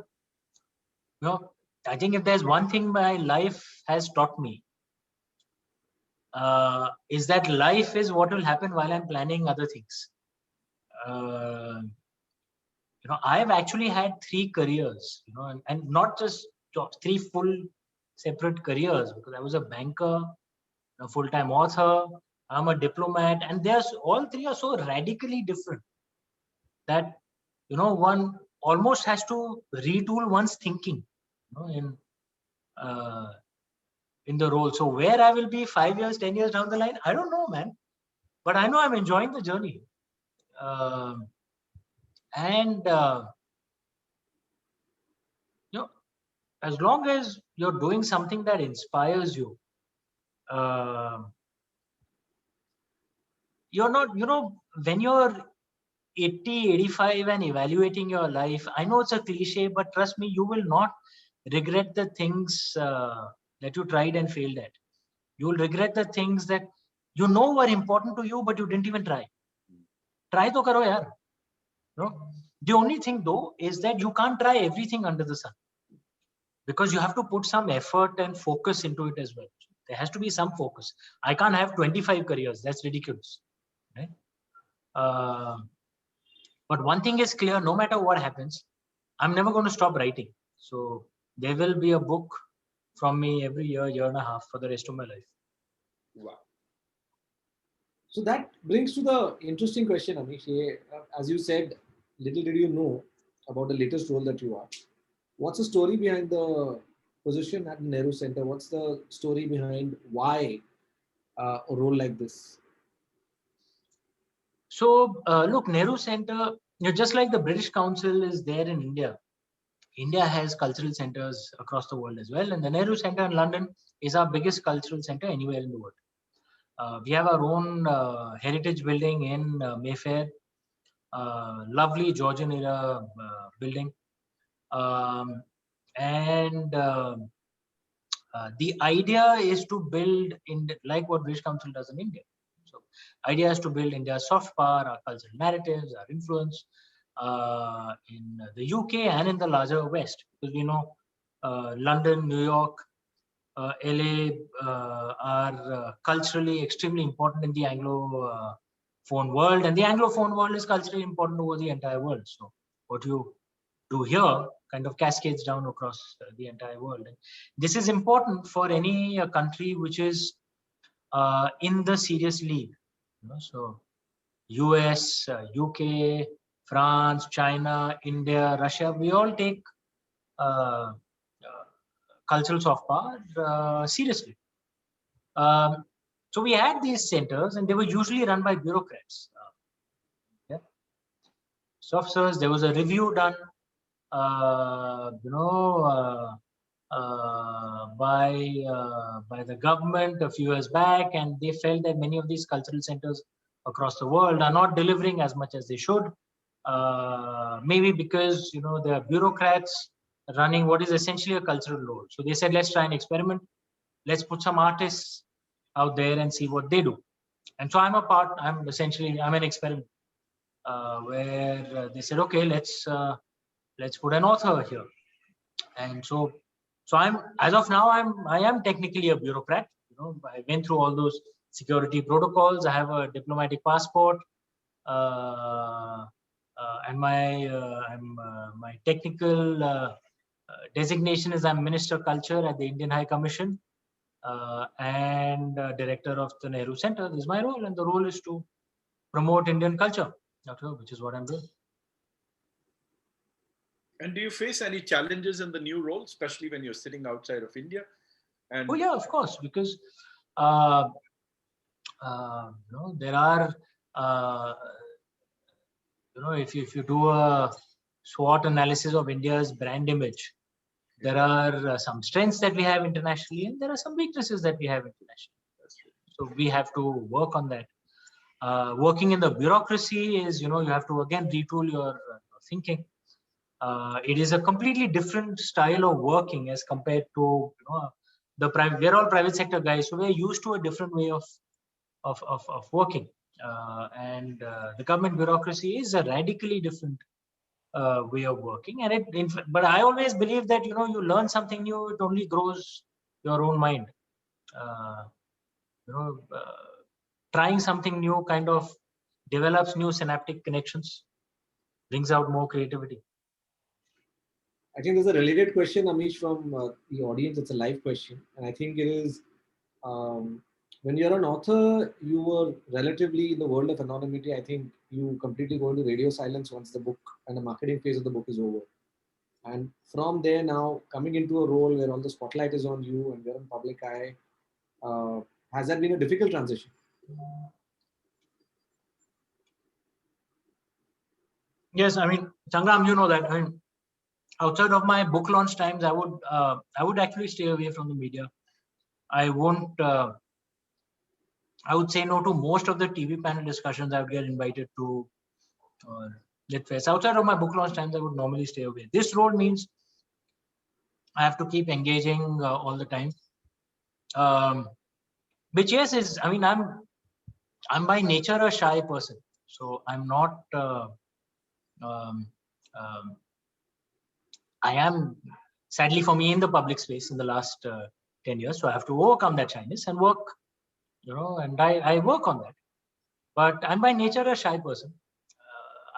you know, I think if there's one thing my life has taught me, is that life is what will happen while I'm planning other things. You know, I've actually had 3 careers, you know, and not just jobs, 3 full separate careers, because I was a banker, a full-time author, I'm a diplomat, and all 3 are so radically different that, you know, one almost has to retool one's thinking, you know, in the role. So where I will be 5 years, 10 years down the line, I don't know, man. But I know I'm enjoying the journey. You know, as long as you're doing something that inspires you, you're not, you know, when you're 80, 85 and evaluating your life, I know it's a cliche, but trust me, you will not regret the things that you tried and failed at. You will regret the things that you know were important to you, but you didn't even try. Try to karo yaar. No? The only thing though is that you can't try everything under the sun, because you have to put some effort and focus into it as well. There has to be some focus. I can't have 25 careers. That's ridiculous. Right? But one thing is clear, no matter what happens, I'm never going to stop writing. So there will be a book from me every year and a half for the rest of my life. Wow. So that brings to the interesting question, Amish. As you said, little did you know about the latest role that you are. What's the story behind the position at the Nehru Center? What's the story behind why a role like this? So look, Nehru Center, you know, just like the British Council is there in India, India has cultural centers across the world as well. And the Nehru Center in London is our biggest cultural center anywhere in the world. We have our own heritage building in Mayfair, lovely Georgian era building. The idea is to build like what British Council does in India. So idea is to build India's soft power, our cultural narratives, our influence in the UK and in the larger West, because we know London, New York, LA are culturally extremely important in the Anglophone world, and the Anglophone world is culturally important over the entire world. So what you do here kind of cascades down across the entire world. And this is important for any country which is in the serious league. You know, so US, UK, France, China, India, Russia, we all take cultural soft power seriously. So we had these centers, and they were usually run by bureaucrats. So officers, there was a review done, by the government a few years back, and they felt that many of these cultural centers across the world are not delivering as much as they should. Maybe because, you know, there are bureaucrats running what is essentially a cultural role. So they said, let's try an experiment. Let's put some artists out there and see what they do. And so I'm an experiment where they said, okay, let's put an author here. And so as of now, I am technically a bureaucrat. You know, I went through all those security protocols. I have a diplomatic passport, and my technical designation is I'm Minister of Culture at the Indian High Commission and Director of the Nehru Center. This is my role, and the role is to promote Indian culture, which is what I'm doing. And do you face any challenges in the new role, especially when you're sitting outside of India? And oh yeah, of course, because there are if you do a SWOT analysis of India's brand image, there are some strengths that we have internationally, and there are some weaknesses that we have internationally. So we have to work on that. Working in the bureaucracy is, you have to again retool your thinking. It is a completely different style of working as compared to the private. We're all private sector guys, so we're used to a different way of working. And the government bureaucracy is a radically different way of working. And but I always believe that you learn something new, it only grows your own mind. Trying something new kind of develops new synaptic connections, brings out more creativity. I think there's a related question, Amish, from the audience. It's a live question, and I think it is. When you're an author, you were relatively in the world of anonymity. I think you completely go into radio silence once the book and the marketing phase of the book is over. And from there now, coming into a role where all the spotlight is on you and you're in public eye, has that been a difficult transition? Yes, I mean, Sangram, you know that. I mean, outside of my book launch times, I would actually stay away from the media. I won't. I would say no to most of the TV panel discussions I would get invited to, or LitFest. Outside of my book launch times, I would normally stay away. This role means I have to keep engaging all the time. Which yes is, I mean, I'm by nature a shy person, so I'm not. I am, sadly for me, in the public space in the last 10 years, so I have to overcome that shyness and work. And I work on that. But I'm by nature a shy person.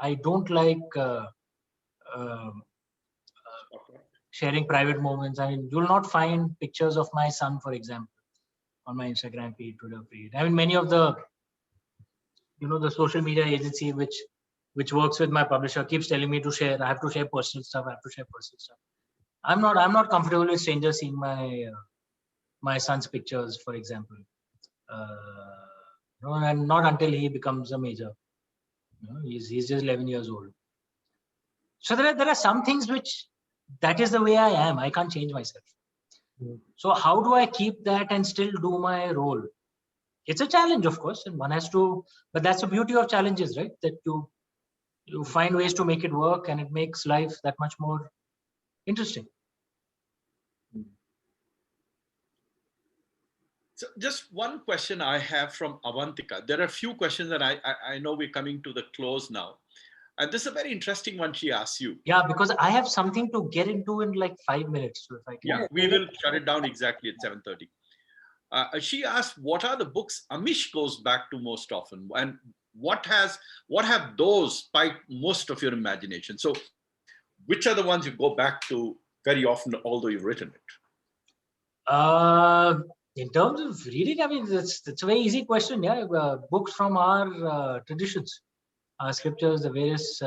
I don't like sharing private moments. I mean, you'll not find pictures of my son, for example, on my Instagram feed, Twitter feed. I mean, many of the, the social media agency which works with my publisher keeps telling me to share. I have to share personal stuff. I'm not comfortable with strangers seeing my son's pictures, for example. And not until he becomes a major. He's just 11 years old. So there are some things which that is the way I am. I can't change myself. So how do I keep that and still do my role? It's a challenge, of course, and one has to. But that's the beauty of challenges, right? That you find ways to make it work, and it makes life that much more interesting. So just one question I have from Avantika. There are a few questions that I know we're coming to the close now. And this is a very interesting one she asks you. Yeah, because I have something to get into in like 5 minutes. So if I can. Yeah, we will shut it down exactly at 7:30. She asked, what are the books Amish goes back to most often? And what have those spiked most of your imagination? So which are the ones you go back to very often, although you've written it? In terms of reading, I mean, that's a very easy question. Yeah, books from our traditions, our scriptures, the various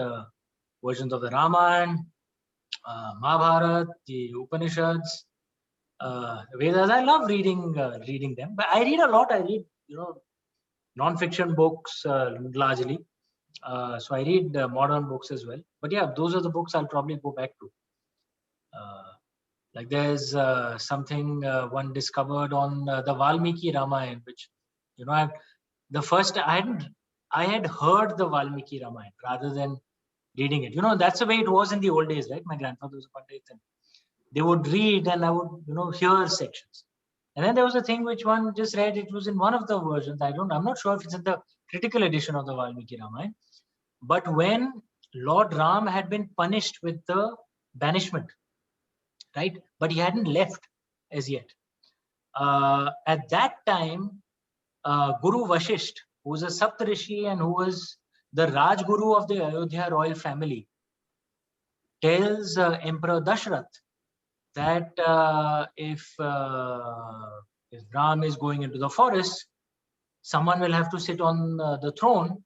versions of the Ramayana, Mahabharata, the Upanishads, the Vedas. I love reading them. But I read a lot. I read, non-fiction books largely. So I read modern books as well. But yeah, those are the books I'll probably go back to. Like there's something one discovered on the Valmiki Ramayana, which, I had heard the Valmiki Ramayana rather than reading it. That's the way it was in the old days, right? My grandfather was a Pandit, and they would read and I would, hear sections. And then there was a thing which one just read. It was in one of the versions. I'm not sure if it's in the critical edition of the Valmiki Ramayana. But when Lord Ram had been punished with the banishment, right? But he hadn't left as yet. At that time, Guru Vashisht, who was a Saptarishi and who was the Rajguru of the Ayodhya royal family tells Emperor Dashrath that if Ram is going into the forest, someone will have to sit on the throne,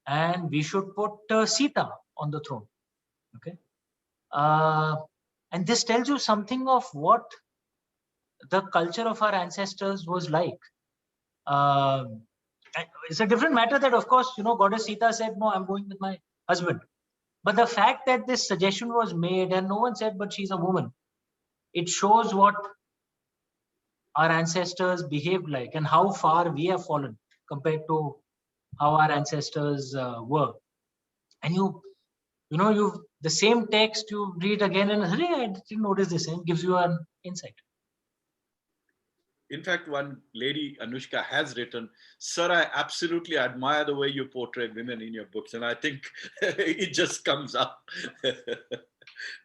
and we should put Sita on the throne. Okay, and this tells you something of what the culture of our ancestors was like. It's a different matter that, of course, Goddess Sita said, no, I'm going with my husband. But the fact that this suggestion was made and no one said, but she's a woman, it shows what our ancestors behaved like and how far we have fallen compared to how our ancestors were. And the same text you read again and hey, I didn't notice this, and it gives you an insight. In fact, one lady, Anushka, has written, "Sir, I absolutely admire the way you portray women in your books." And I think it just comes up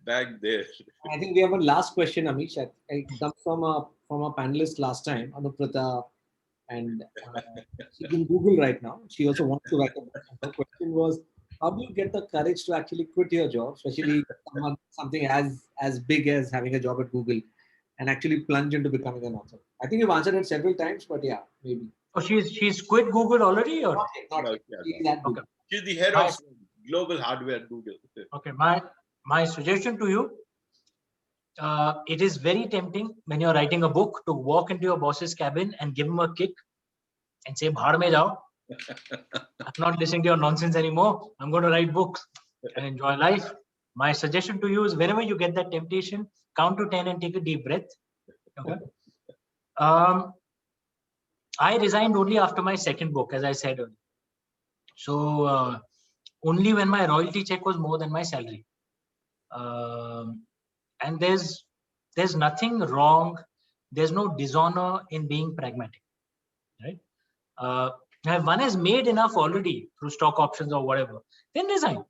back there. I think we have one last question, Amish. It comes from a panelist last time, Anuprata, and she's in Google right now. She also wants to write a book. Her question was, how do you get the courage to actually quit your job, especially something as big as having a job at Google, and actually plunge into becoming an author? I think you've answered it several times, but yeah, maybe. Oh, she's quit Google already, or not yet. Okay. She's the head of global hardware at Google. Okay, my suggestion to you, it is very tempting when you're writing a book to walk into your boss's cabin and give him a kick and say, "Bhaad mein jao. I'm not listening to your nonsense anymore. I'm going to write books and enjoy life." My suggestion to you is, whenever you get that temptation, count to 10 and take a deep breath. Okay. I resigned only after my second book, as I said earlier. So only when my royalty check was more than my salary. And there's nothing wrong. There's no dishonor in being pragmatic, right? If one has made enough already through stock options or whatever, then resign.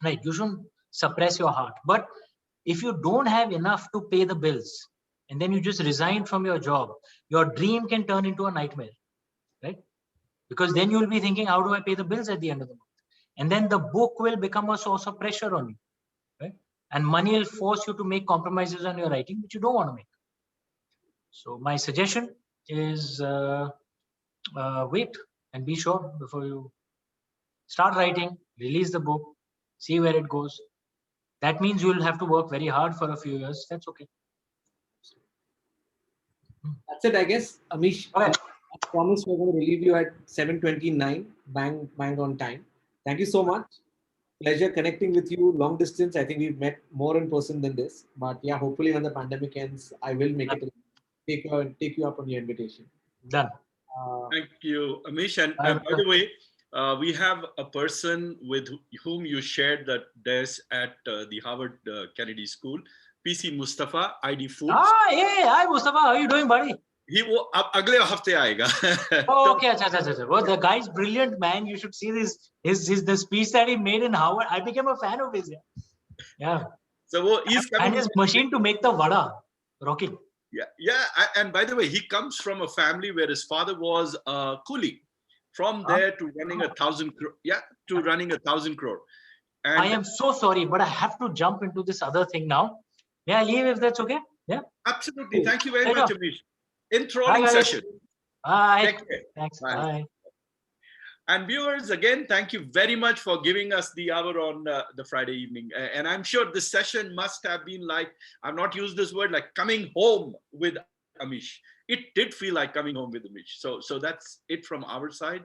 Right? You shouldn't suppress your heart. But if you don't have enough to pay the bills, and then you just resign from your job, your dream can turn into a nightmare, right? Because then you'll be thinking, how do I pay the bills at the end of the month? And then the book will become a source of pressure on you, right? And money will force you to make compromises on your writing, which you don't want to make. So my suggestion is wait and be sure before you start writing, release the book, see where it goes. That means you will have to work very hard for a few years. That's okay. That's it, I guess. Amish, okay. I promise we're going to relieve you at 7:29, bang on time. Thank you so much. Pleasure connecting with you long distance. I think we've met more in person than this, but yeah, hopefully when the pandemic ends, I will make it take you up on your invitation. Done. Thank you, Amish. And by the way, we have a person with whom you shared the desk at the Harvard Kennedy School, PC Mustafa, ID Foods. Hey, hi Mustafa, how are you doing, buddy? He will agle hafte aayega. Oh, okay, well, the guy's brilliant, man. You should see the speech that he made in Harvard. I became a fan of his. Yeah. So he's coming. And his machine to make the vada, rocking. Yeah. And by the way, he comes from a family where his father was a coolie. From there to running 1,000 crore. Yeah, to running 1,000 crore. And I am so sorry, but I have to jump into this other thing now. May I leave if that's okay? Yeah. Absolutely. Thank you very much, Amish. Enthralling session. Bye. Take care. Thanks. Bye. And viewers, again, thank you very much for giving us the hour on the Friday evening. And I'm sure this session must have been like, I've not used this word, like coming home with Amish. It did feel like coming home with Amish. So that's it from our side.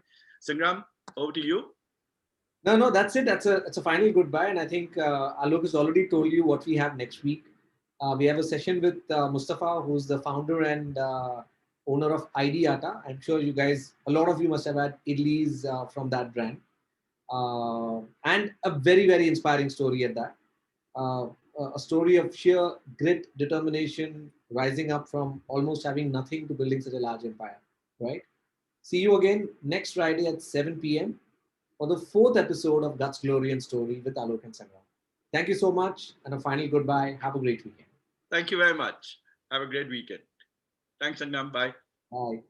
Sangram, over to you. No, that's it. It's a final goodbye. And I think Alok has already told you what we have next week. We have a session with Mustafa, who's the founder and owner of ID Atta. I'm sure you guys, a lot of you must have had idlis from that brand. And a very, very inspiring story at that. A story of sheer grit, determination, rising up from almost having nothing to building such a large empire, right? See you again next Friday at 7 p.m. for the 4th episode of Guts, Glory and Story with Alok and Sangram. Thank you so much, and a final goodbye. Have a great weekend. Thank you very much. Have a great weekend. Thanks, Sangram. Bye. Bye.